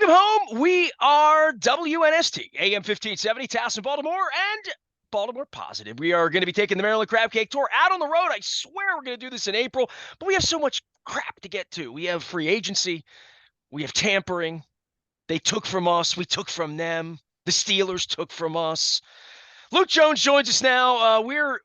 Welcome home. We are WNST, AM 1570, Towson, Baltimore, and Baltimore Positive. We are going to be taking the Maryland Crab Cake Tour out on the road. I swear we're going to do this in April, but we have so much crap to get to. We have free agency. We have tampering. They took from us. We took from them. The Steelers took from us. Luke Jones joins us now. We're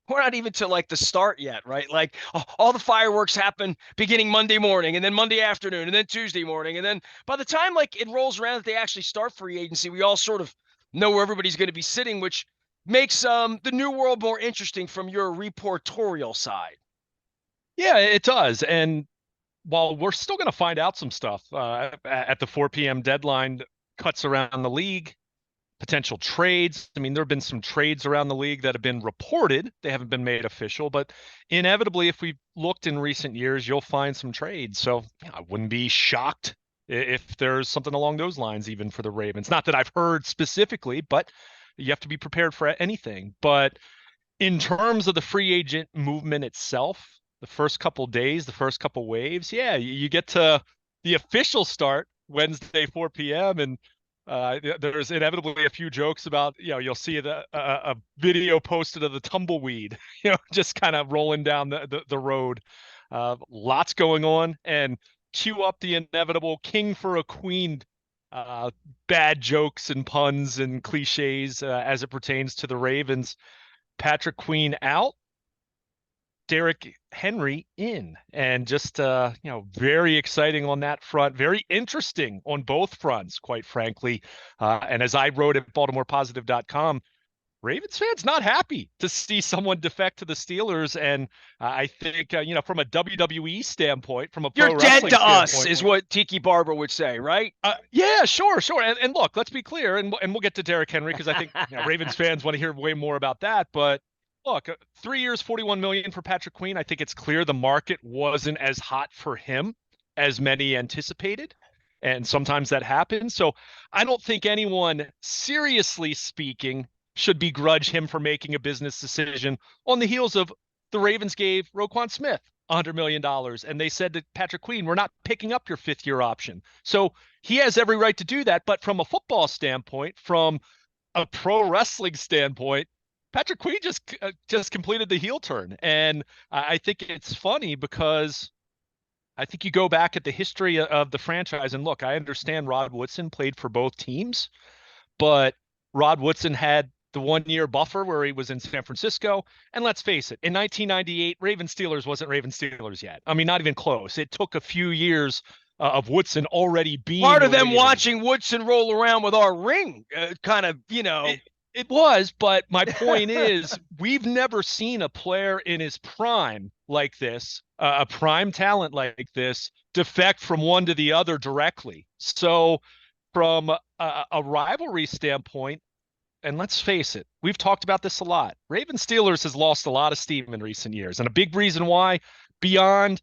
not even to like the start yet, right? Like all the fireworks happen beginning Monday morning and then Monday afternoon and then Tuesday morning. And then by the time like it rolls around that they actually start free agency, we all sort of know where everybody's going to be sitting, which makes the new world more interesting from your reportorial side. Yeah, it does. And while we're still going to find out some stuff at the 4 p.m. deadline, cuts around the league, potential trades. I mean, there have been some trades around the league that have been reported. They haven't been made official, but inevitably, if we've looked in recent years, you'll find some trades. So yeah, I wouldn't be shocked if there's something along those lines, even for the Ravens. Not that I've heard specifically, but you have to be prepared for anything. But in terms of the free agent movement itself, the first couple days, the first couple waves, yeah, you get to the official start Wednesday, 4 p.m. and there's inevitably a few jokes about, you'll see a video posted of the tumbleweed, just kind of rolling down the road. Lots going on, and cue up the inevitable king for a queen bad jokes and puns and cliches as it pertains to the Ravens. Patrick Queen out, Derrick Henry in, and just very exciting on that front, very interesting on both fronts, quite frankly. And as I wrote at BaltimorePositive.com, Ravens fans not happy to see someone defect to the Steelers, and I think from a WWE standpoint, from a You're pro dead wrestling to us, standpoint, is what Tiki Barber would say, right? Yeah, sure. And look, let's be clear, and we'll get to Derrick Henry because I think Ravens fans want to hear way more about that, but. Look, 3 years, $41 million for Patrick Queen. I think it's clear the market wasn't as hot for him as many anticipated, and sometimes that happens. So I don't think anyone, seriously speaking, should begrudge him for making a business decision on the heels of the Ravens gave Roquan Smith $100 million, and they said to Patrick Queen, we're not picking up your fifth-year option. So he has every right to do that, but from a football standpoint, from a pro wrestling standpoint, Patrick Queen just completed the heel turn. And I think it's funny because I think you go back at the history of the franchise, and look, I understand Rod Woodson played for both teams, but Rod Woodson had the 1 year buffer where he was in San Francisco. And let's face it, in 1998, Raven Steelers wasn't Raven Steelers yet. I mean, not even close. It took a few years of Woodson already being part of them Ravens. watching Woodson roll around with our ring, kind of, It was, but my point is we've never seen a player in his prime like this, a prime talent like this, defect from one to the other directly. So from a rivalry standpoint, and let's face it, we've talked about this a lot. Raven Steelers has lost a lot of steam in recent years, and a big reason why, beyond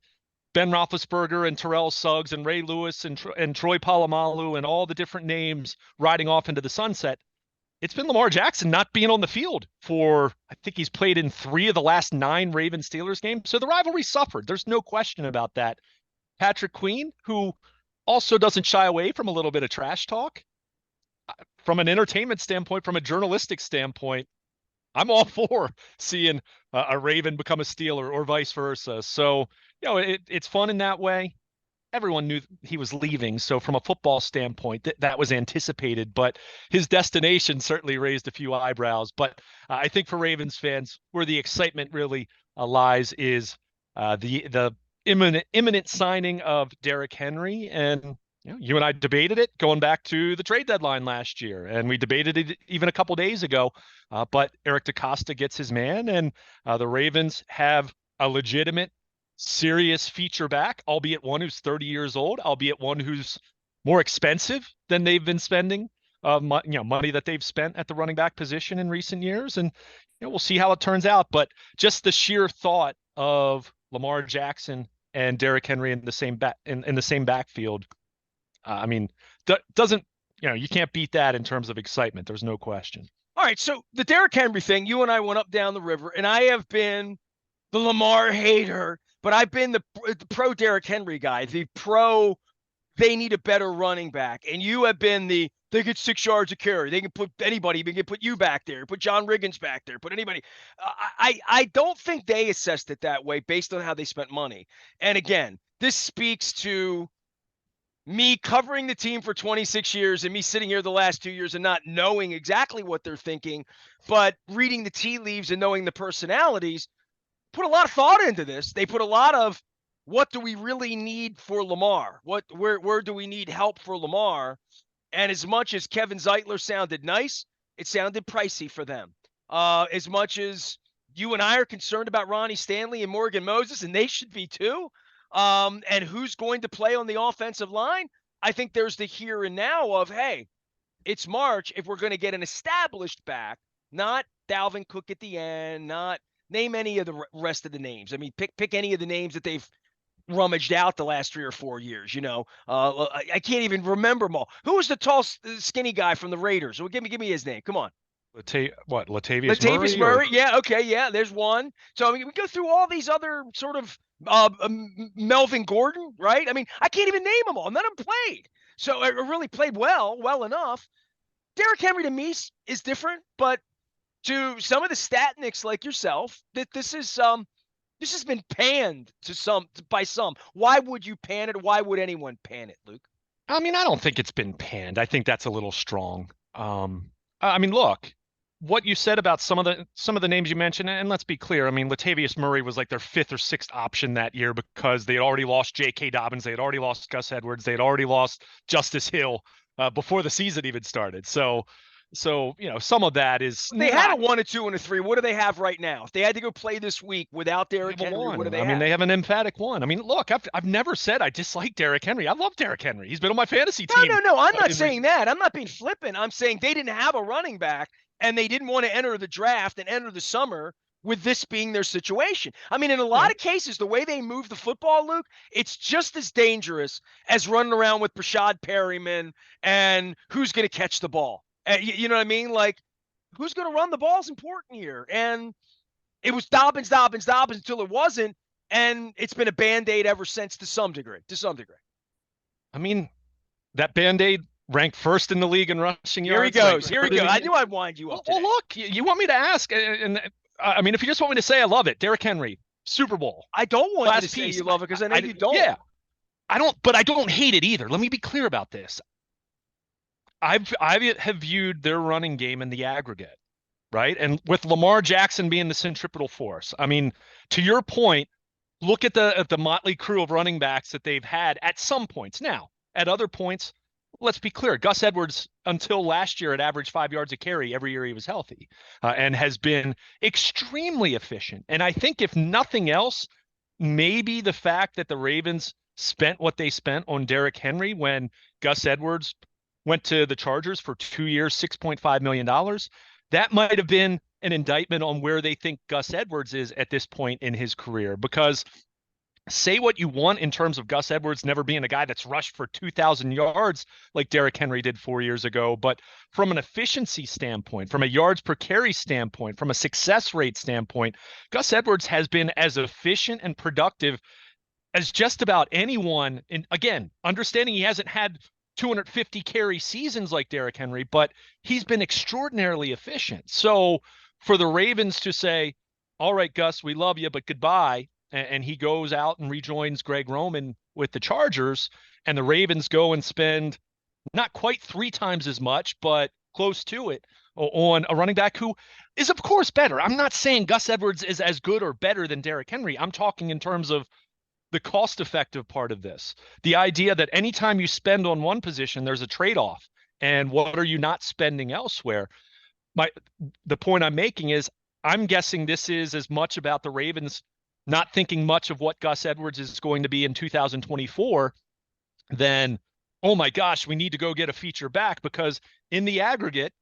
Ben Roethlisberger and Terrell Suggs and Ray Lewis and Troy Polamalu and all the different names riding off into the sunset, it's been Lamar Jackson not being on the field for, I think he's played in 3 of the last 9 Raven Steelers games. So the rivalry suffered. There's no question about that. Patrick Queen, who also doesn't shy away from a little bit of trash talk, from an entertainment standpoint, from a journalistic standpoint, I'm all for seeing a Raven become a Steeler or vice versa. So, it's fun in that way. Everyone knew he was leaving. So from a football standpoint, that was anticipated, but his destination certainly raised a few eyebrows. But I think for Ravens fans, where the excitement really lies is the imminent signing of Derrick Henry. And you and I debated it going back to the trade deadline last year, and we debated it even a couple days ago. But Eric DeCosta gets his man, and the Ravens have a legitimate, serious feature back, albeit one who's 30 years old, albeit one who's more expensive than they've been spending, money that they've spent at the running back position in recent years. And we'll see how it turns out. But just the sheer thought of Lamar Jackson and Derrick Henry in the same in the same backfield, doesn't you can't beat that in terms of excitement. There's no question. All right, so the Derrick Henry thing, you and I went up down the river, and I have been the Lamar hater, but I've been the pro Derrick Henry guy, the pro they need a better running back. And you have been they get 6 yards of carry. They can put anybody. They can put you back there, put John Riggins back there, put anybody. I don't think they assessed it that way based on how they spent money. And again, this speaks to me covering the team for 26 years and me sitting here the last 2 years and not knowing exactly what they're thinking, but reading the tea leaves and knowing the personalities, put a lot of thought into this. They put a lot of, what do we really need for Lamar? Where do we need help for Lamar? And as much as Kevin Zeitler sounded nice, it sounded pricey for them. As much as you and I are concerned about Ronnie Stanley and Morgan Moses, and they should be too, and who's going to play on the offensive line, I think there's the here and now of, hey, it's March. If we're going to get an established back, not Dalvin Cook at the end, not name any of the rest of the names. I mean, pick any of the names that they've rummaged out the last 3 or 4 years. I can't even remember them all. Who was the tall, skinny guy from the Raiders? Well, give me his name. Come on. Latavius Murray? Yeah, okay, yeah, there's one. So, I mean, we go through all these other sort of Melvin Gordon, right? I mean, I can't even name them all. None of them played. So, it really played well enough. Derrick Henry to me is different, but to some of the statniks like yourself, that this has been panned by some. Why would you pan it? Why would anyone pan it, Luke? I mean, I don't think it's been panned. I think that's a little strong. I mean, look, what you said about some of the names you mentioned, and let's be clear. I mean, Latavius Murray was like their 5th or 6th option that year because they had already lost J.K. Dobbins, they had already lost Gus Edwards, they had already lost Justice Hill before the season even started. So some of that is they had a 1, a 2, and a 3. What do they have right now? If they had to go play this week without Derrick Henry, what do they have? I mean, they have an emphatic 1. I mean, look, I've never said I dislike Derrick Henry. I love Derrick Henry. He's been on my fantasy team. No. I'm not saying that. I'm not being flippant. I'm saying they didn't have a running back, and they didn't want to enter the draft and enter the summer with this being their situation. I mean, in a lot of cases, the way they move the football, Luke, it's just as dangerous as running around with Brashad Perryman and who's going to catch the ball. You know what I mean? Like, who's going to run the ball is important here. And it was Dobbins until it wasn't. And it's been a Band-Aid ever since to some degree. I mean, that Band-Aid ranked 1st in the league in rushing yards. Here he goes. I knew I'd wind you up today. Well, look, you want me to ask, and I mean, if you just want me to say I love it, Derrick Henry, Super Bowl. I don't want you to say you love it because I know you don't. Yeah, I don't, but I don't hate it either. Let me be clear about this. I have viewed their running game in the aggregate, right? And with Lamar Jackson being the centripetal force, I mean, to your point, look at the motley crew of running backs that they've had at some points. Now, at other points, let's be clear, Gus Edwards, until last year, had averaged 5 yards a carry every year he was healthy, and has been extremely efficient. And I think if nothing else, maybe the fact that the Ravens spent what they spent on Derrick Henry when Gus Edwards went to the Chargers for 2 years, $6.5 million. That might have been an indictment on where they think Gus Edwards is at this point in his career. Because say what you want in terms of Gus Edwards never being a guy that's rushed for 2,000 yards like Derrick Henry did 4 years ago. But from an efficiency standpoint, from a yards per carry standpoint, from a success rate standpoint, Gus Edwards has been as efficient and productive as just about anyone. And again, understanding he hasn't had 250 carry seasons like Derrick Henry, but he's been extraordinarily efficient. So for the Ravens to say, all right, Gus, we love you, but goodbye, and he goes out and rejoins Greg Roman with the Chargers, and the Ravens go and spend not quite 3 times as much, but close to it on a running back who is, of course, better. I'm not saying Gus Edwards is as good or better than Derrick Henry. I'm talking in terms of the cost-effective part of this, the idea that anytime you spend on one position, there's a trade-off. And what are you not spending elsewhere? The point I'm making is I'm guessing this is as much about the Ravens not thinking much of what Gus Edwards is going to be in 2024 than, oh my gosh, we need to go get a feature back, because in the aggregate,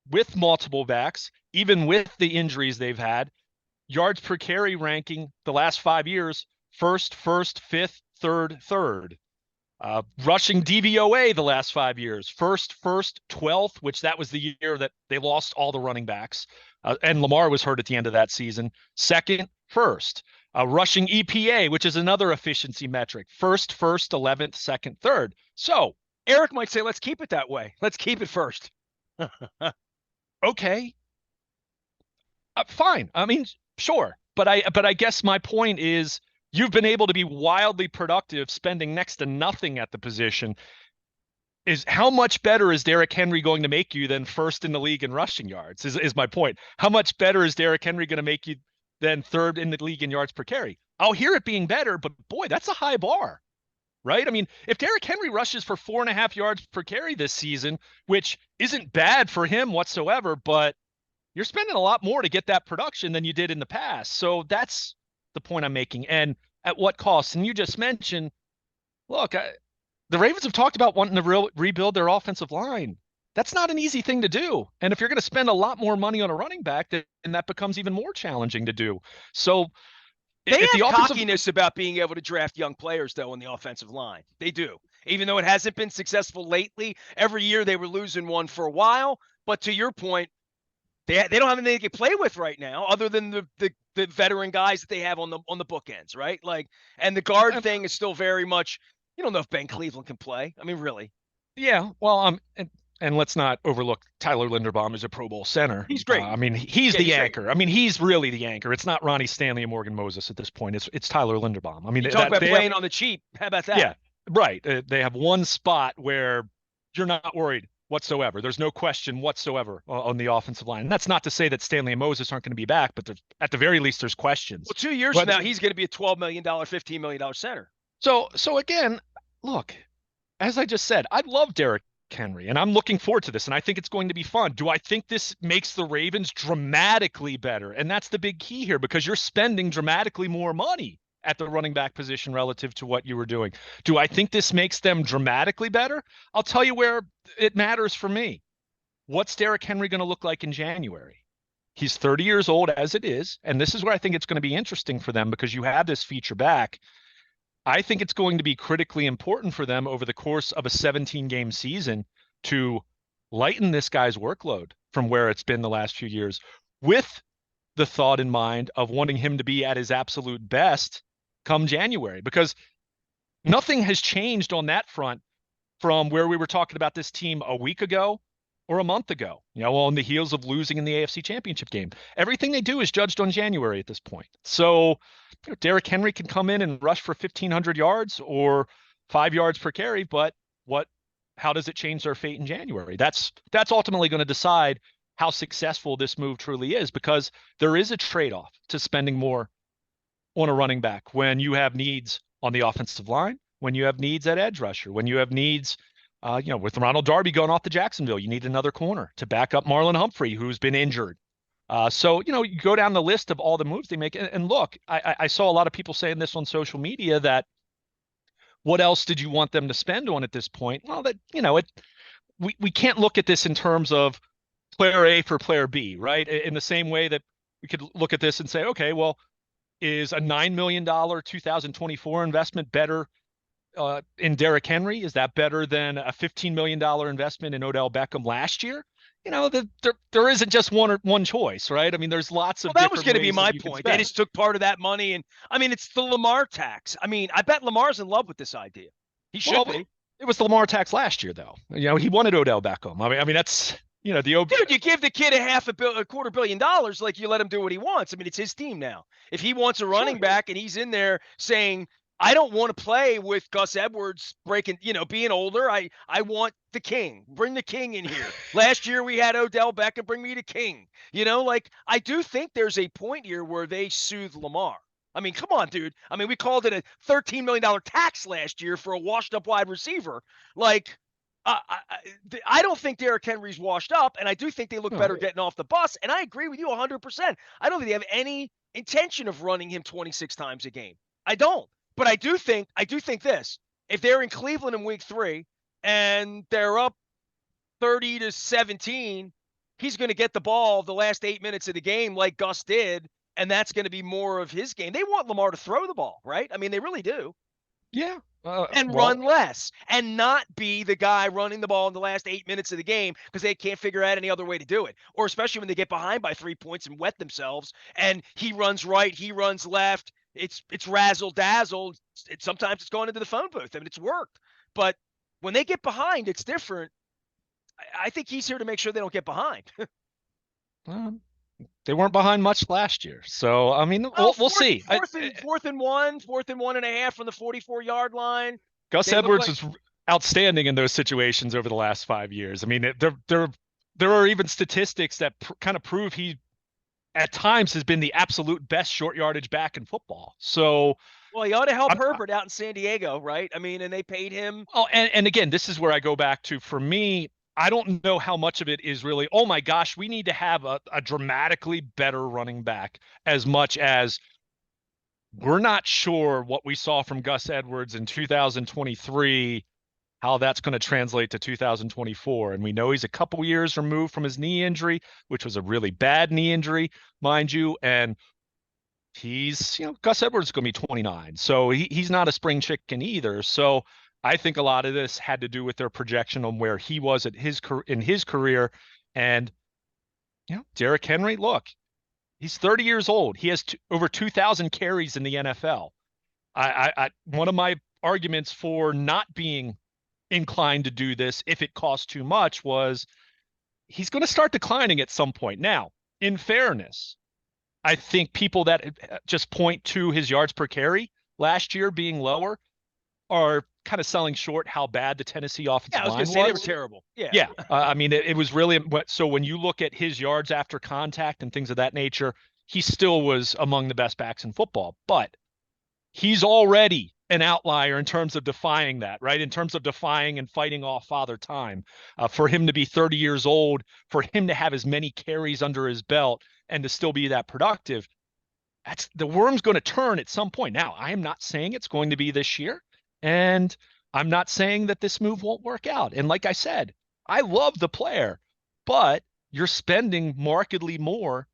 with multiple backs, even with the injuries they've had, yards per carry ranking the last 5 years, first, fifth, third. Rushing DVOA the last 5 years, first, 12th, which that was the year that they lost all the running backs. And Lamar was hurt at the end of that season. Second, first. Rushing EPA, which is another efficiency metric. First, 11th, second, third. So Eric might say, let's keep it that way. Let's keep it first. Okay, fine. I mean, sure. But I guess my point is you've been able to be wildly productive spending next to nothing at the position. Is how much better is Derrick Henry going to make you than first in the league in rushing yards is my point. How much better is Derrick Henry going to make you than third in the league in yards per carry? I'll hear it being better, but boy, that's a high bar, right? I mean, if Derrick Henry rushes for 4.5 yards per carry this season, which isn't bad for him whatsoever, but you're spending a lot more to get that production than you did in the past. So that's the point I'm making. And at what cost? And you just mentioned, look, the Ravens have talked about wanting to rebuild their offensive line. That's not an easy thing to do. And if you're going to spend a lot more money on a running back, then that becomes even more challenging to do. So they have cockiness about being able to draft young players, though, on the offensive line. They do. Even though it hasn't been successful lately, every year they were losing one for a while. But to your point, they don't have anything they can play with right now, other than the veteran guys that they have on the bookends, right? Like, and the guard thing is still very much. You don't know if Ben Cleveland can play. I mean, really. Yeah. Well, and let's not overlook Tyler Linderbaum as a Pro Bowl center. He's great. I mean, he's the anchor. Great. I mean, he's really the anchor. It's not Ronnie Stanley and Morgan Moses at this point. It's Tyler Linderbaum. I mean, you talk about playing on the cheap. How about that? Yeah, right. They have one spot where you're not worried whatsoever. There's no question whatsoever on the offensive line. And that's not to say that Stanley and Moses aren't going to be back, but at the very least, there's questions. Well, 2 years from now, he's going to be a $12 million, $15 million center. So again, look, as I just said, I love Derrick Henry, and I'm looking forward to this, and I think it's going to be fun. Do I think this makes the Ravens dramatically better? And that's the big key here, because you're spending dramatically more money at the running back position relative to what you were doing. Do I think this makes them dramatically better? I'll tell you where it matters for me. What's Derrick Henry going to look like in January? He's 30 years old as it is, and this is where I think it's going to be interesting for them, because you have this feature back. I think it's going to be critically important for them over the course of a 17-game season to lighten this guy's workload from where it's been the last few years, with the thought in mind of wanting him to be at his absolute best come January, because nothing has changed on that front from where we were talking about this team a week ago or a month ago, on the heels of losing in the AFC Championship game. Everything they do is judged on January at this point. So Derrick Henry can come in and rush for 1,500 yards or 5 yards per carry, but how does it change their fate in January? That's ultimately going to decide how successful this move truly is, because there is a trade-off to spending more on a running back when you have needs on the offensive line, when you have needs at edge rusher, when you have needs with Ronald Darby going off to Jacksonville, you need another corner to back up Marlon Humphrey, who's been injured. So you go down the list of all the moves they make. And look, I saw a lot of people saying this on social media, that what else did you want them to spend on at this point? Well, we can't look at this in terms of player A for player B, right? In the same way that we could look at this and say, okay, well, is a $9 million 2024 investment better in Derrick Henry? Is that better than a $15 million investment in Odell Beckham last year? There isn't just one choice, right? I mean, there's lots of. Well, that was going to be my point. They just took part of that money, and I mean, it's the Lamar tax. I mean, I bet Lamar's in love with this idea. He should be. It was the Lamar tax last year, though. He wanted Odell Beckham. I mean, that's the dude. You give the kid a $250 million, like you let him do what he wants. I mean, it's his team now. If he wants a running back and he's in there saying, I don't want to play with Gus Edwards being older. I want the king. Bring the king in here. Last year we had Odell Beckham. Bring me the king. I do think there's a point here where they soothe Lamar. I mean, come on, dude. I mean, we called it a $13 million tax last year for a washed-up wide receiver. I don't think Derrick Henry's washed up, and I do think they look better getting off the bus. And I agree with you 100%. I don't think they have any intention of running him 26 times a game. I don't. But I do think this. If they're in Cleveland in week 3 and they're up 30-17, he's going to get the ball the last 8 minutes of the game like Gus did, and that's going to be more of his game. They want Lamar to throw the ball, right? I mean, they really do. Yeah. Run less and not be the guy running the ball in the last 8 minutes of the game because they can't figure out any other way to do it. Or especially when they get behind by 3 points and wet themselves, and he runs right, he runs left. it's razzle dazzle. Sometimes it's going into the phone booth. I mean, it's worked. But when they get behind, it's different. I think he's here to make sure they don't get behind. Um, they weren't behind much last year, so I mean, Oh, we'll see. fourth and 1.5 from the 44-yard line. Gus They look Edwards like was outstanding in those situations over the last 5 years. I mean, there are even statistics that kind of prove he at times has been the absolute best short yardage back in football. So, well, he ought to help I'm, Herbert out in San Diego, right? I mean, and they paid him. oh, and again, this is where I go back to, for me, I don't know how much of it is really, oh my gosh, we need to have a dramatically better running back, as much as we're not sure what we saw from Gus Edwards in 2023, how that's going to translate to 2024. And we know he's a couple years removed from his knee injury, which was a really bad knee injury, mind you. And Gus Edwards is going to be 29. So he's not a spring chicken either. So I think a lot of this had to do with their projection on where he was at in his career. And, Derrick Henry, look, he's 30 years old. He has over 2,000 carries in the NFL. One of my arguments for not being inclined to do this, if it costs too much, was he's going to start declining at some point. Now, in fairness, I think people that just point to his yards per carry last year being lower are kind of selling short how bad the Tennessee offensive Yeah, I was line going to say they were was. terrible. Yeah. Yeah. I mean, it was really so when you look at his yards after contact and things of that nature, he still was among the best backs in football. But he's already an outlier in terms of defying that, right? In terms of defying and fighting off father time. For him to be 30 years old, for him to have as many carries under his belt and to still be that productive, that's the worm's going to turn at some point. Now, I am not saying it's going to be this year, and I'm not saying that this move won't work out. And like I said, I love the player, but you're spending markedly more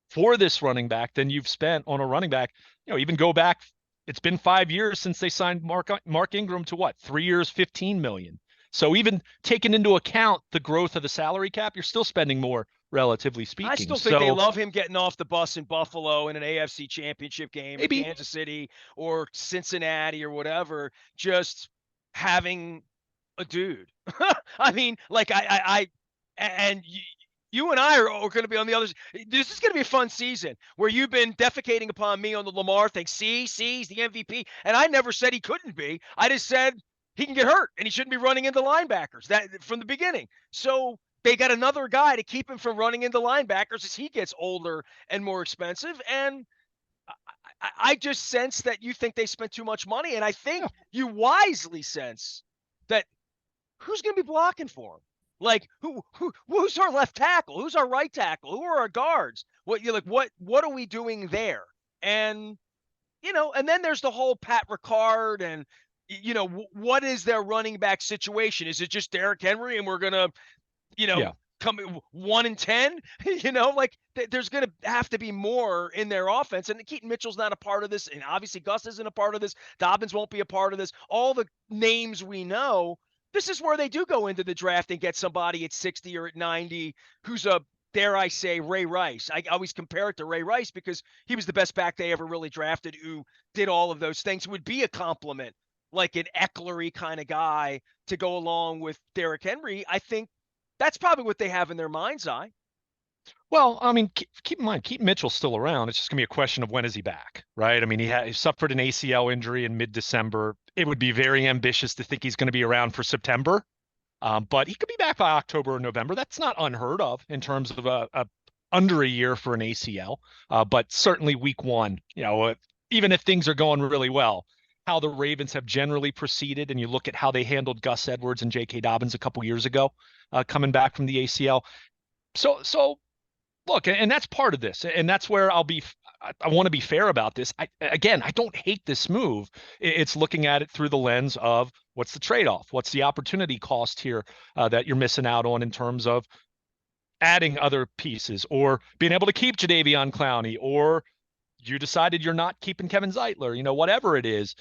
for this running back than you've spent on a running back. Even go back, it's been 5 years since they signed Mark Ingram to what? 3 years, 15 million. So even taking into account the growth of the salary cap, you're still spending more, relatively I speaking. still think they So love him getting off the bus in Buffalo in an AFC championship game or maybe, Kansas City or Cincinnati or whatever, just having a dude. I mean, like and you and I are going to be on the other. This is going to be a fun season where you've been defecating upon me on the Lamar thing. See, he's the MVP. And I never said he couldn't be. I just said he can get hurt and he shouldn't be running into linebackers that from the beginning. So they got another guy to keep him from running into linebackers as he gets older and more expensive. And I just sense that you think they spent too much money. And I think you wisely sense that who's going to be blocking for him? Like who's our left tackle? Who's our right tackle? Who are our guards? What are we doing there? And and then there's the whole Pat Ricard and what is their running back situation? Is it just Derrick Henry and we're gonna yeah. come 1 and 10? There's gonna have to be more in their offense. And Keaton Mitchell's not a part of this, and obviously Gus isn't a part of this. Dobbins won't be a part of this. All the names we know. This is where they do go into the draft and get somebody at 60 or at 90 who's a, dare I say, Ray Rice. I always compare it to Ray Rice because he was the best back they ever really drafted who did all of those things. It would be a compliment, like an Ecklery kind of guy to go along with Derrick Henry. I think that's probably what they have in their mind's eye. Well, I mean, keep in mind, Keaton Mitchell's still around. It's just going to be a question of when is he back, right? I mean, he suffered an ACL injury in mid-December. It would be very ambitious to think he's going to be around for September, but he could be back by October or November. That's not unheard of in terms of under a year for an ACL, but certainly week one, even if things are going really well, how the Ravens have generally proceeded, and you look at how they handled Gus Edwards and J.K. Dobbins a couple years ago, coming back from the ACL. So look, and that's part of this, and that's where I want to be fair about this. I don't hate this move. It's looking at it through the lens of what's the trade-off, what's the opportunity cost here that you're missing out on in terms of adding other pieces or being able to keep Jadeveon Clowney, or you decided you're not keeping Kevin Zeitler, whatever it is.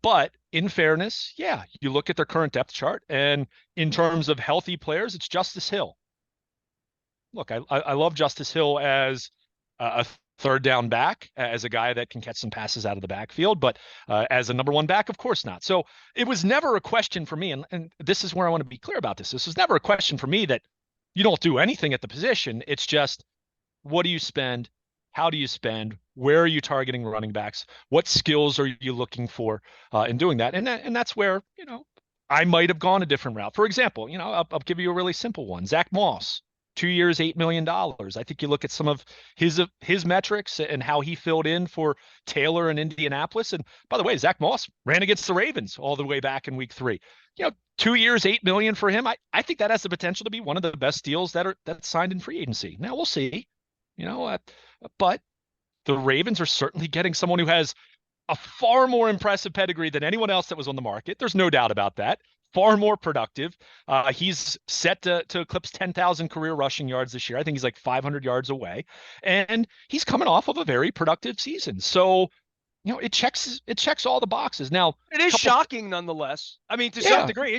But in fairness, yeah, you look at their current depth chart, and in terms of healthy players, it's Justice Hill. Look, I love Justice Hill as a third down back, as a guy that can catch some passes out of the backfield, but as a number one back, of course not. So it was never a question for me, and this is where I want to be clear about this. This was never a question for me that you don't do anything at the position. It's just, what do you spend? How do you spend? Where are you targeting running backs? What skills are you looking for in doing that? And that's where, I might have gone a different route. For example, I'll give you a really simple one. Zach Moss, 2 years, $8 million. I think you look at some of his metrics and how he filled in for Taylor in Indianapolis. And by the way, Zach Moss ran against the Ravens all the way back in week 3. 2 years, $8 million for him. I think that has the potential to be one of the best deals that's signed in free agency. Now we'll see. But the Ravens are certainly getting someone who has a far more impressive pedigree than anyone else that was on the market. There's no doubt about that. Far more productive. He's set to eclipse 10,000 career rushing yards this year. I think he's like 500 yards away, and he's coming off of a very productive season. So, it checks all the boxes. Now, it is shocking nonetheless. I mean, to some degree,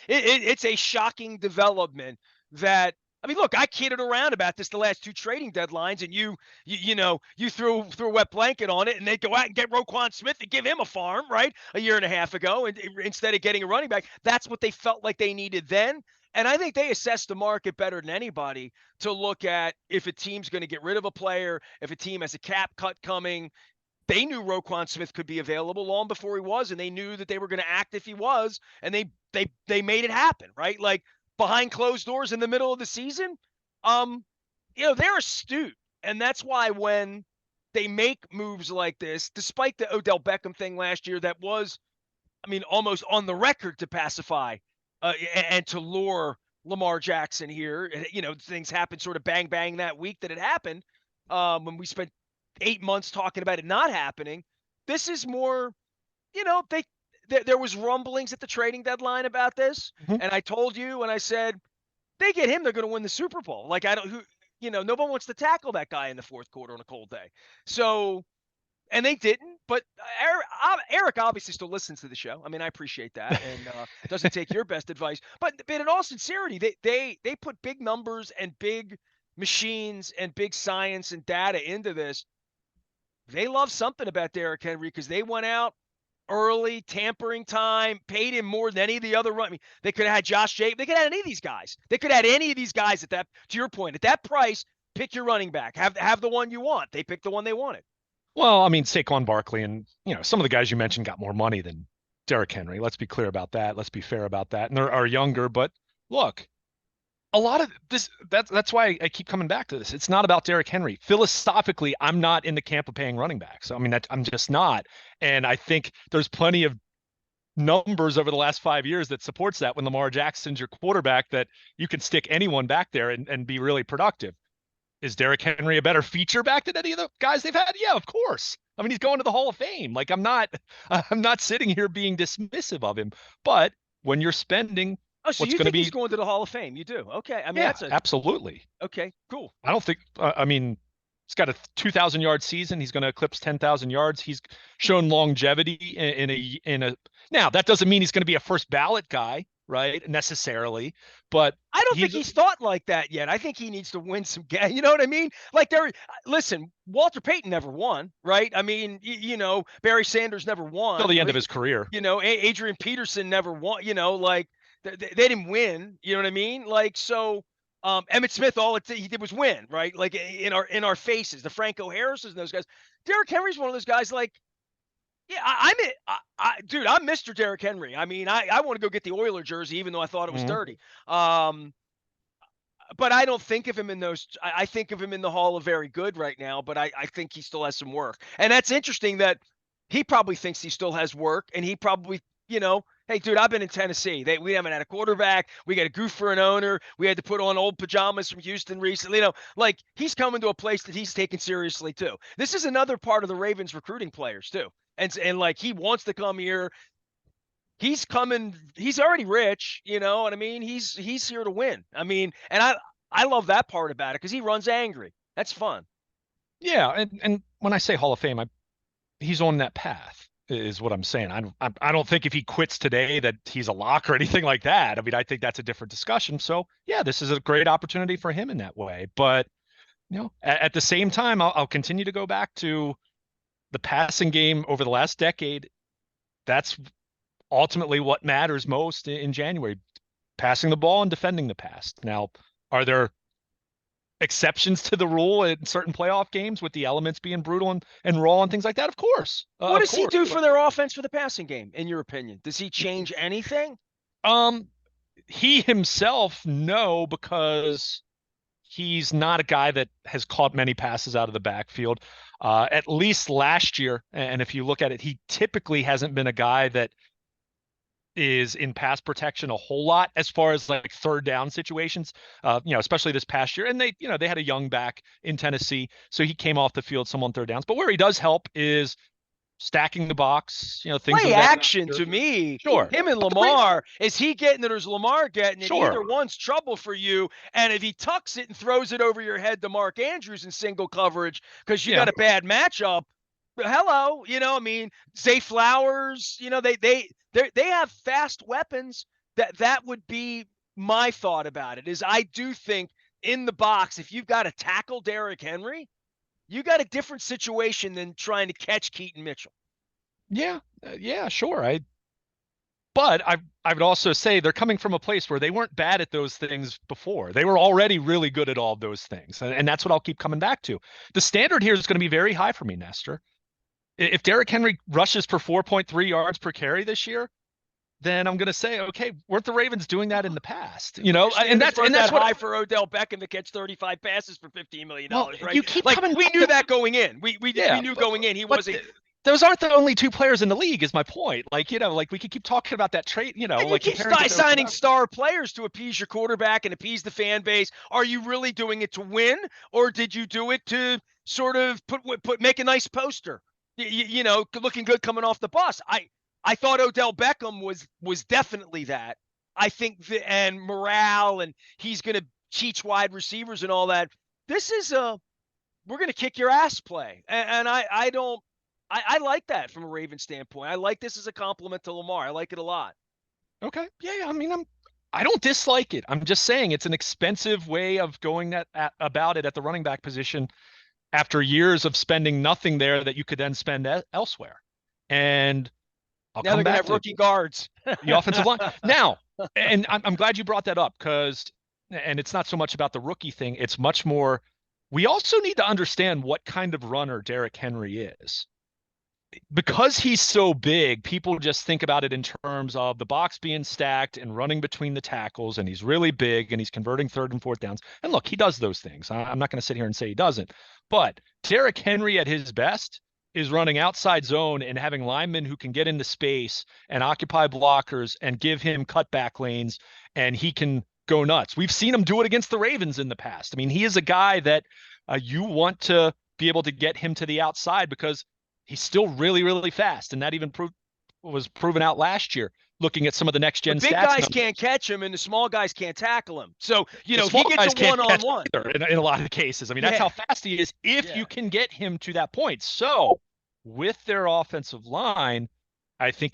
it's a shocking development that. I mean, look, I kidded around about this the last 2 trading deadlines, and you threw a wet blanket on it, and they go out and get Roquan Smith and give him a farm, right, a year and a half ago, and instead of getting a running back. That's what they felt like they needed then. And I think they assessed the market better than anybody to look at if a team's going to get rid of a player, if a team has a cap cut coming. They knew Roquan Smith could be available long before he was, and they knew that they were going to act if he was, and they made it happen, right? Like, behind closed doors in the middle of the season, they're astute. And that's why when they make moves like this, despite the Odell Beckham thing last year, that was, almost on the record to pacify and to lure Lamar Jackson here. Things happened sort of bang, bang that week that it happened when we spent 8 months talking about it not happening. This is more, there was rumblings at the trading deadline about this, and I told you, and I said, they get him, they're going to win the Super Bowl. Like, no one wants to tackle that guy in the fourth quarter on a cold day. So, and they didn't, but Eric obviously still listens to the show. I mean, I appreciate that, and doesn't take your best advice. But in all sincerity, they put big numbers and big machines and big science and data into this. They love something about Derrick Henry because they went out early, tampering time, paid him more than any of the other run. They could have had Josh Jacobs. They could have had any of these guys. They could have had any of these guys at that, to your point, at that price, pick your running back. Have the one you want. They picked the one they wanted. Well, Saquon Barkley and, some of the guys you mentioned got more money than Derrick Henry. Let's be clear about that. Let's be fair about that. And they are younger, but look, a lot of this, that's why I keep coming back to this. It's not about Derrick Henry. Philosophically, I'm not in the camp of paying running backs. I'm just not. And I think there's plenty of numbers over the last 5 years that supports that when Lamar Jackson's your quarterback, that you can stick anyone back there and be really productive. Is Derrick Henry a better feature back than any of the guys they've had? Yeah, of course. He's going to the Hall of Fame. Like, I'm not sitting here being dismissive of him. But when you're spending, so you think he's going to the Hall of Fame? You do? Okay. Absolutely. Okay, cool. I don't think, he's got a 2,000-yard season. He's going to eclipse 10,000 yards. He's shown longevity in a. Now, that doesn't mean he's going to be a first ballot guy, right? Necessarily, but I don't think he's thought like that yet. I think he needs to win some games. You know what I mean? Like, listen, Walter Payton never won, right? Barry Sanders never won till the end of his career. Adrian Peterson never won. Like, they didn't win. You know what I mean? Like, so. Emmitt Smith, all he did was win, right? Like, in our faces, the Franco Harris's and those guys. Derrick Henry's one of those guys. Like, yeah, dude, I'm Mr. Derrick Henry. I want to go get the Oiler jersey, even though I thought it was dirty. But I don't think of him in those. I think of him in the Hall of Very Good right now. But I think he still has some work, and that's interesting that he probably thinks he still has work, and he probably, hey, dude, I've been in Tennessee. We haven't had a quarterback. We got a goof for an owner. We had to put on old pajamas from Houston recently. Like, he's coming to a place that he's taken seriously too. This is another part of the Ravens recruiting players too. And like, he wants to come here. He's coming. He's already rich. You know what I mean? He's here to win. And I love that part about it because he runs angry. That's fun. Yeah, and when I say Hall of Fame, he's on that path, is what I'm saying. I don't think if he quits today that he's a lock or anything like that. I think that's a different discussion. So yeah, this is a great opportunity for him in that way. But At the same time, I'll continue to go back to the passing game over the last decade. That's ultimately what matters most in January, passing the ball and defending the pass. Now, are there exceptions to the rule in certain playoff games with the elements being brutal and raw and things like that? Of course. What Of does he course. do for their offense for the passing game, in your opinion? Does he change anything? Um, he himself, no, because he's not a guy that has caught many passes out of the backfield. At least last year, and if you look at it, he typically hasn't been a guy that is in pass protection a whole lot as far as like third down situations, especially this past year. And they had a young back in Tennessee, so he came off the field some on third downs. But where he does help is stacking the box, things Play of that action nature. to me. Sure. Him and Lamar, is he getting it or is Lamar getting it? Sure. Either one's trouble for you. And if he tucks it and throws it over your head to Mark Andrews in single coverage because you got a bad matchup, hello, Zay Flowers, they have fast weapons. That would be my thought about it. Is I do think in the box, if you've got to tackle Derrick Henry, you got a different situation than trying to catch Keaton Mitchell. Yeah, sure. But I would also say they're coming from a place where they weren't bad at those things before. They were already really good at all those things. And that's what I'll keep coming back to. The standard here is going to be very high for me, Nestor. If Derrick Henry rushes for 4.3 yards per carry this year, then I'm going to say, okay, weren't the Ravens doing that in the past? And that's what what high for Odell Beckham to catch 35 passes for $15 million, right? You keep we knew that going in. We knew going in he wasn't. Those aren't the only two players in the league, is my point. Like we could keep talking about that trade, and you keep signing star players to appease your quarterback and appease the fan base. Are you really doing it to win, or did you do it to sort of make a nice poster? Looking good coming off the bus. I thought Odell Beckham was definitely that. I think and morale, and he's going to teach wide receivers and all that. This is we're going to kick your ass play, and I like that from a Ravens standpoint. I like this as a compliment to Lamar. I like it a lot. Okay, yeah. I mean, I don't dislike it. I'm just saying it's an expensive way of going about it at the running back position after years of spending nothing there that you could then spend elsewhere. And now they're going to have rookie guards. The offensive line. Now, and I'm glad you brought that up and it's not so much about the rookie thing. It's much more, we also need to understand what kind of runner Derrick Henry is. Because he's so big, people just think about it in terms of the box being stacked and running between the tackles, and he's really big and he's converting third and fourth downs. And look, he does those things. I'm not going to sit here and say he doesn't. But Derrick Henry at his best is running outside zone and having linemen who can get into space and occupy blockers and give him cutback lanes, and he can go nuts. We've seen him do it against the Ravens in the past. I mean, he is a guy that you want to be able to get him to the outside because he's still really, really fast. And that even was proven out last year, looking at some of the next gen stats. Big guys can't catch him and the small guys can't tackle him. So, he gets a one-on-one. In a lot of cases. I mean, that's how fast he is if you can get him to that point. So with their offensive line, I think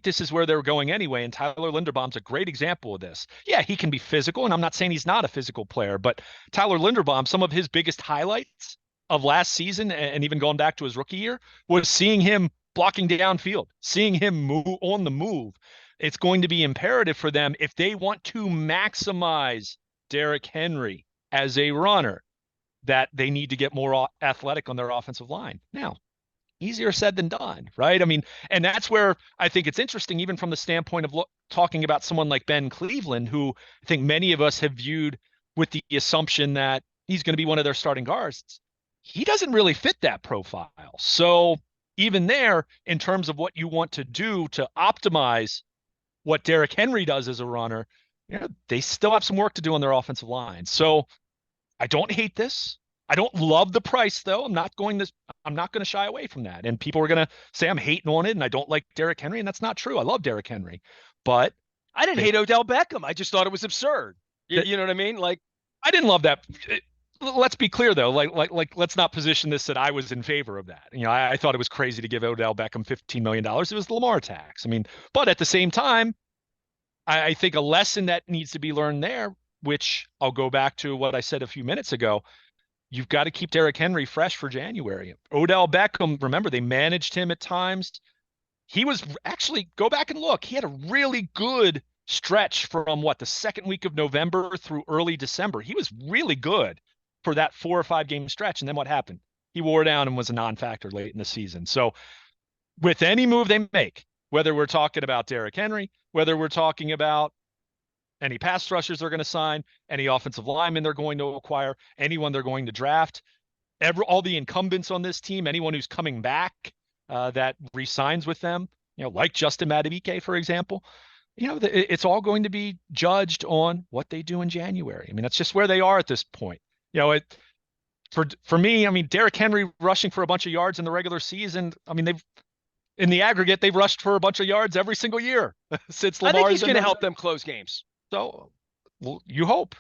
this is where they're going anyway. And Tyler Linderbaum's a great example of this. Yeah, he can be physical, and I'm not saying he's not a physical player, but Tyler Linderbaum, some of his biggest highlights of last season and even going back to his rookie year was seeing him blocking downfield, seeing him move on the move. It's going to be imperative for them if they want to maximize Derrick Henry as a runner that they need to get more athletic on their offensive line. Now, easier said than done, right? I mean, and that's where I think it's interesting, even from the standpoint of talking about someone like Ben Cleveland, who I think many of us have viewed with the assumption that he's going to be one of their starting guards. He doesn't really fit that profile. So even there, in terms of what you want to do to optimize what Derrick Henry does as a runner, they still have some work to do on their offensive line. So I don't hate this. I don't love the price, though. I'm not going to shy away from that. And people are going to say I'm hating on it and I don't like Derrick Henry, and that's not true. I love Derrick Henry, but I didn't hate Odell Beckham. I just thought it was absurd. You know what I mean? Like, I didn't love that. Let's be clear, though. Like, let's not position this that I was in favor of that. I thought it was crazy to give Odell Beckham $15 million. It was the Lamar tax. I mean, but at the same time, I think a lesson that needs to be learned there, which I'll go back to what I said a few minutes ago. you've got to keep Derrick Henry fresh for January. Odell Beckham, remember, they managed him at times. He was actually, go back and look, he had a really good stretch from the second week of November through early December. He was really good for that 4 or 5 game stretch. And then what happened? He wore down and was a non-factor late in the season. So with any move they make, whether we're talking about Derrick Henry, whether we're talking about any pass rushers they're going to sign, any offensive linemen they're going to acquire, anyone they're going to draft, all the incumbents on this team, anyone who's coming back that re-signs with them, like Justin Madubuike, for example, it's all going to be judged on what they do in January. I mean, that's just where they are at this point. For me, I mean, Derrick Henry rushing for a bunch of yards in the regular season. I mean, in the aggregate, they've rushed for a bunch of yards every single year since Lamar. I think he's going to help them close games. So, well, you hope.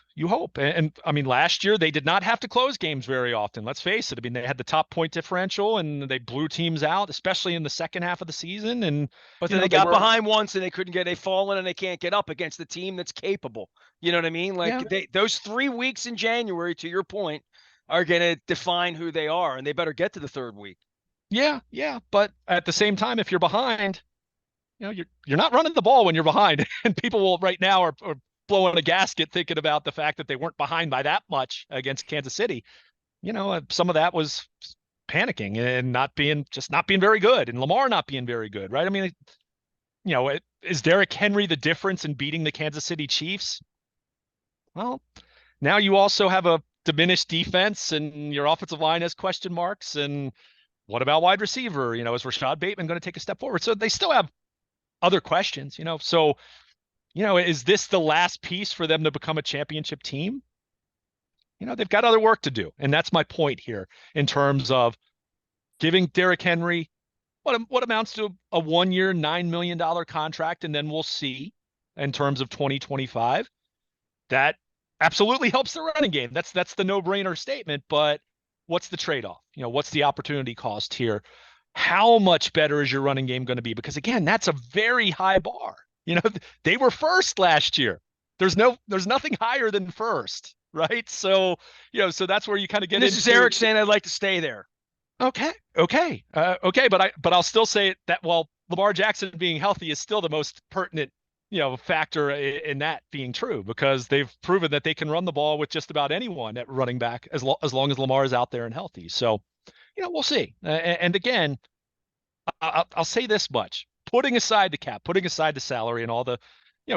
And I mean, last year they did not have to close games very often. Let's face it. I mean, they had the top point differential and they blew teams out, especially in the second half of the season. But then they got behind once and they couldn't get, they fallen and they can't get up against the team that's capable. You know what I mean? Like those 3 weeks in January, to your point, are going to define who they are, and they better get to the third week. Yeah. But at the same time, if you're behind, you're not running the ball when you're behind, and people will right now are blowing a gasket thinking about the fact that they weren't behind by that much against Kansas City. Some of that was panicking and not being very good, and Lamar not being very good, right? I mean, is Derrick Henry the difference in beating the Kansas City Chiefs? Well, now you also have a diminished defense, and your offensive line has question marks. And what about wide receiver? Is Rashad Bateman going to take a step forward? So they still have other questions, So, is this the last piece for them to become a championship team? They've got other work to do. And that's my point here in terms of giving Derrick Henry what amounts to a 1-year, $9 million contract. And then we'll see in terms of 2025. That absolutely helps the running game. That's the no-brainer statement. But what's the trade-off? What's the opportunity cost here? How much better is your running game going to be? Because again, that's a very high bar. They were first last year. There's nothing higher than first, right? So, so that's where you kind of get into. This is Eric saying I'd like to stay there. Okay. But I'll still say that while Lamar Jackson being healthy is still the most pertinent, factor in that being true, because they've proven that they can run the ball with just about anyone at running back as long as Lamar is out there and healthy. So, we'll see. And again, I'll say this much: putting aside the cap, putting aside the salary and all the,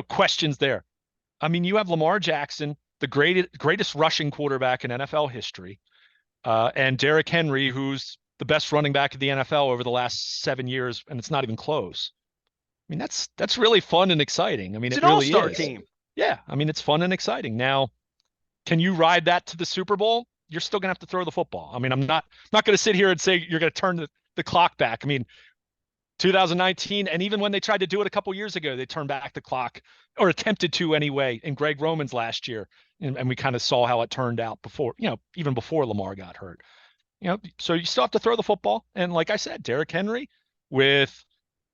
questions there. I mean, you have Lamar Jackson, the greatest rushing quarterback in NFL history, and Derrick Henry, who's the best running back in the NFL over the last 7 years, and it's not even close. I mean, that's really fun and exciting. I mean, it's it an really all-star is. team. Yeah, I mean, it's fun and exciting. Now, can you ride that to the Super Bowl? You're still gonna have to throw the football. I mean, I'm not going to sit here and say you're going to turn the clock back. I mean, 2019, and even when they tried to do it a couple years ago, they turned back the clock, or attempted to anyway, in Greg Roman's last year, and we kind of saw how it turned out before, even before Lamar got hurt. So you still have to throw the football, and like I said, Derrick Henry with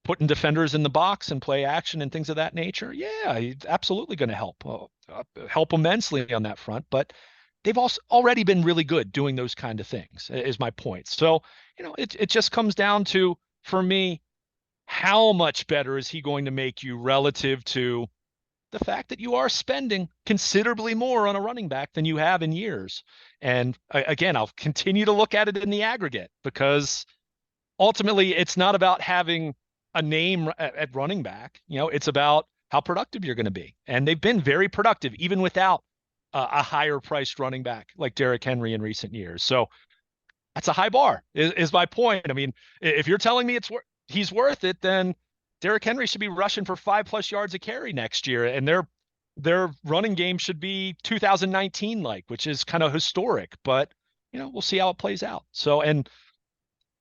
putting defenders in the box and play action and things of that nature, yeah, he's absolutely going to help immensely on that front. But they've also already been really good doing those kind of things, is my point. So, it just comes down to, for me, how much better is he going to make you relative to the fact that you are spending considerably more on a running back than you have in years. And again, I'll continue to look at it in the aggregate, because ultimately it's not about having a name at running back. It's about how productive you're going to be. And they've been very productive, even without a higher priced running back like Derrick Henry in recent years. So that's a high bar is my point. I mean, if you're telling me he's worth it, then Derrick Henry should be rushing for 5+ yards a carry next year. And their running game should be 2019 like, which is kind of historic, but we'll see how it plays out. So, and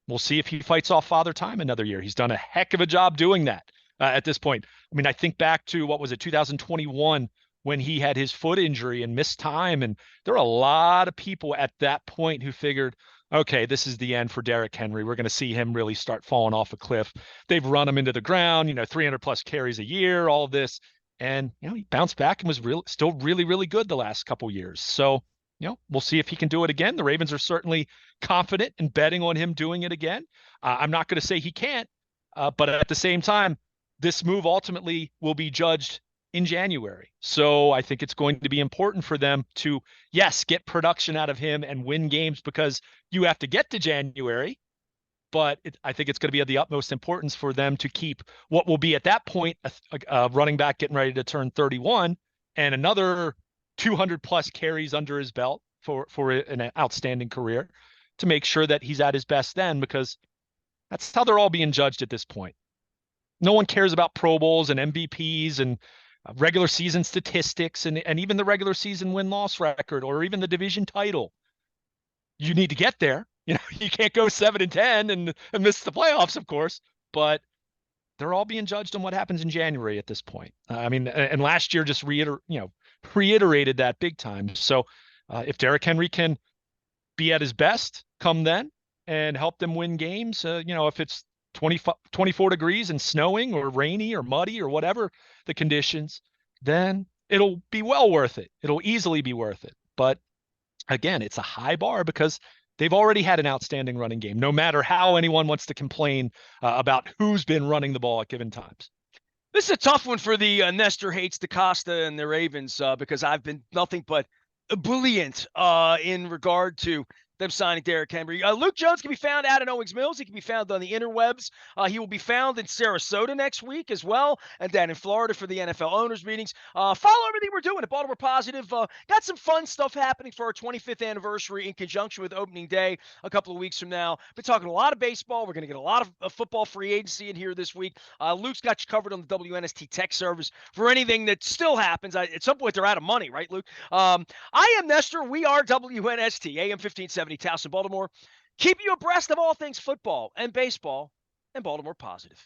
we'll see if he fights off Father Time another year. He's done a heck of a job doing that at this point. I mean, I think back to, 2021, when he had his foot injury and missed time. And there are a lot of people at that point who figured, okay, this is the end for Derrick Henry. We're going to see him really start falling off a cliff. They've run him into the ground, 300+ carries a year, all of this. And, he bounced back and was still really, really good the last couple years. So, we'll see if he can do it again. The Ravens are certainly confident in betting on him doing it again. I'm not going to say he can't, but at the same time, this move ultimately will be judged in January. So I think it's going to be important for them to, yes, get production out of him and win games, because you have to get to January. But I think it's going to be of the utmost importance for them to keep what will be at that point a running back getting ready to turn 31 and another 200 plus carries under his belt for an outstanding career, to make sure that he's at his best then, because that's how they're all being judged at this point. No one cares about Pro Bowls and MVPs and regular season statistics and even the regular season win-loss record or even the division title. You need to get there. You can't go 7-10 and miss the playoffs, of course, but they're all being judged on what happens in January at this point. I mean, and last year just reiterated that big time. So if Derrick Henry can be at his best come then and help them win games, if it's 24 degrees and snowing or rainy or muddy or whatever the conditions, then it'll be well worth it. It'll easily be worth it. But again, it's a high bar because they've already had an outstanding running game, no matter how anyone wants to complain about who's been running the ball at given times. This is a tough one for the Nestor hates DaCosta and the Ravens because I've been nothing but brilliant in regard to them signing Derrick Henry. Luke Jones can be found out in Owings Mills. He can be found on the interwebs. He will be found in Sarasota next week as well, and then in Florida for the NFL owners meetings. Follow everything we're doing at Baltimore Positive. Got some fun stuff happening for our 25th anniversary in conjunction with opening day a couple of weeks from now. Been talking a lot of baseball. We're going to get a lot of football free agency in here this week. Luke's got you covered on the WNST tech service for anything that still happens. At some point, they're out of money, right, Luke? I am Nestor. We are WNST, AM 1570, Towson, Baltimore. Keep you abreast of all things football and baseball and Baltimore Positive.